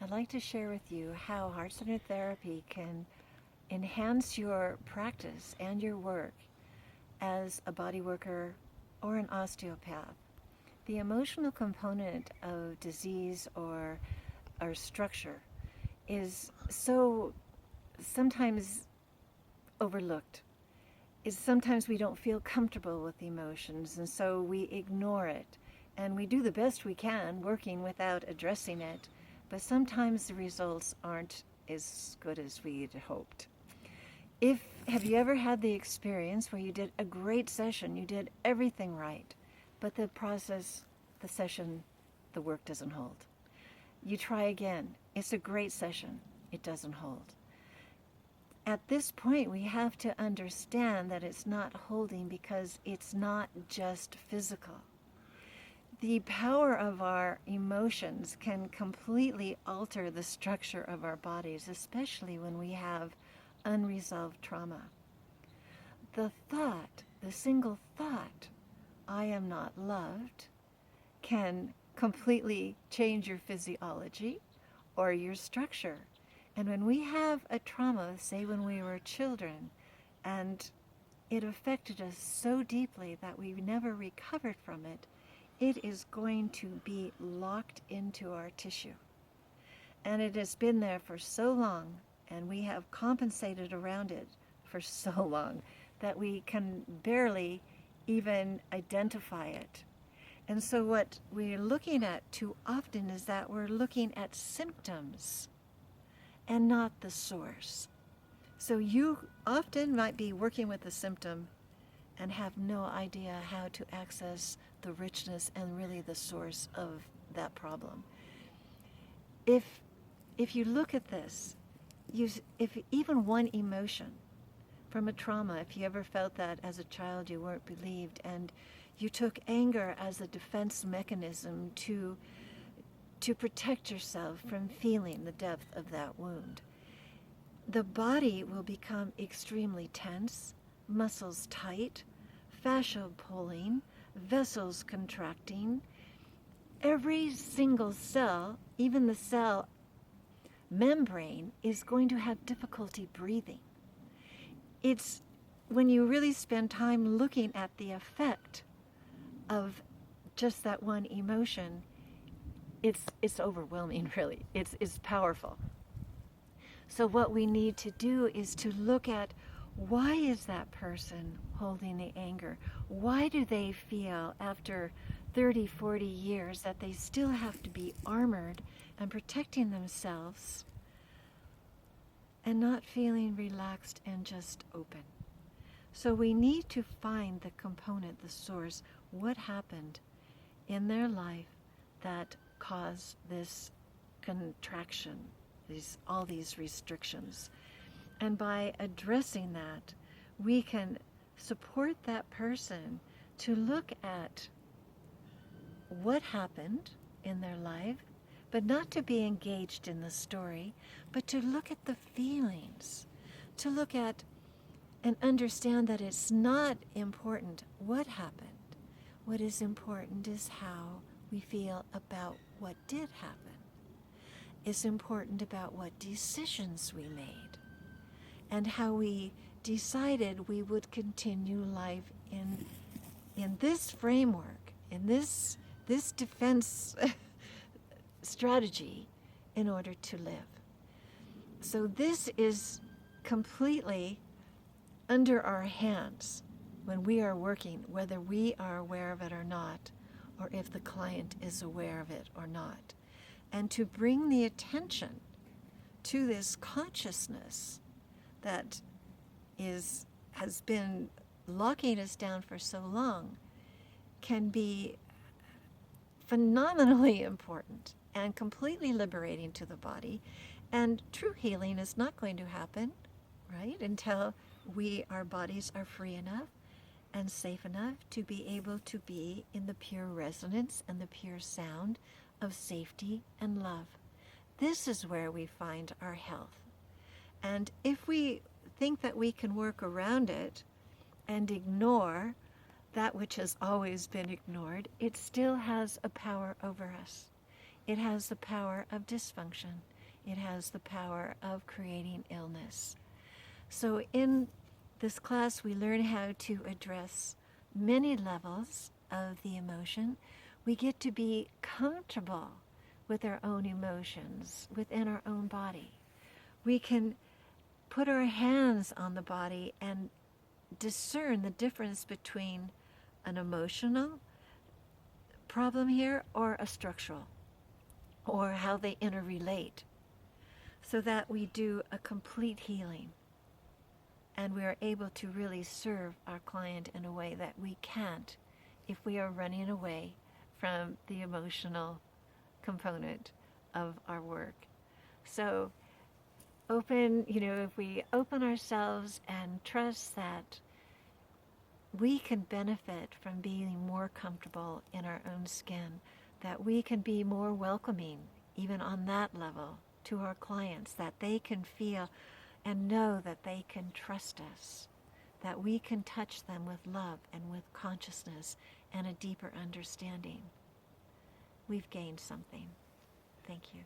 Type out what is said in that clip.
I'd like to share with you how heart-centered therapy can enhance your practice and your work as a body worker or an osteopath. The emotional component of disease or structure is so sometimes overlooked. Is sometimes we don't feel comfortable with the emotions, and so we ignore it. And we do the best we can working without addressing it, but sometimes the results aren't as good as we'd hoped. Have you ever had the experience where you did a great session, you did everything right, but the session, the work doesn't hold? You try again, it's a great session, it doesn't hold. At this point, we have to understand that it's not holding because it's not just physical. The power of our emotions can completely alter the structure of our bodies, especially when we have unresolved trauma. The single thought, I am not loved, can completely change your physiology or your structure. And when we have a trauma, say when we were children, and it affected us so deeply that we never recovered from it, it is going to be locked into our tissue. And it has been there for so long, and we have compensated around it for so long, that we can barely even identify it. And so what we're looking at too often is that we're looking at symptoms and not the source. So you often might be working with a symptom and have no idea how to access the richness and really the source of that problem. If you look at this, if even one emotion from a trauma, if you ever felt that as a child you weren't believed, and you took anger as a defense mechanism to protect yourself from feeling the depth of that wound, the body will become extremely tense, muscles tight, fascia pulling, vessels contracting. Every single cell, even the cell membrane, is going to have difficulty breathing. It's when you really spend time looking at the effect of just that one emotion, it's overwhelming, really. It's powerful. So what we need to do is to look at, why is that person holding the anger? Why do they feel after 30, 40 years that they still have to be armored and protecting themselves and not feeling relaxed and just open? So we need to find the component, the source, what happened in their life that caused this contraction, all these restrictions. And by addressing that, we can support that person to look at what happened in their life, but not to be engaged in the story, but to look at the feelings, to look at and understand that it's not important what happened. What is important is how we feel about what did happen. It's important about what decisions we made and how we decided we would continue life in this framework, in this defense strategy in order to live. So this is completely under our hands when we are working, whether we are aware of it or not, or if the client is aware of it or not. And to bring the attention to this consciousness that has been locking us down for so long can be phenomenally important and completely liberating to the body. And true healing is not going to happen, right, until our bodies are free enough and safe enough to be able to be in the pure resonance and the pure sound of safety and love. This is where we find our health. And if we think that we can work around it and ignore that which has always been ignored, it still has a power over us. it has the power of dysfunction. It has the power of creating illness. So in this class, we learn how to address many levels of the emotion. We get to be comfortable with our own emotions within our own body. We can put our hands on the body and discern the difference between an emotional problem here or a structural, or how they interrelate, so that we do a complete healing and we are able to really serve our client in a way that we can't if we are running away from the emotional component of our work. So if we open ourselves and trust that we can benefit from being more comfortable in our own skin, that we can be more welcoming, even on that level, to our clients, that they can feel and know that they can trust us, that we can touch them with love and with consciousness and a deeper understanding. We've gained something. Thank you.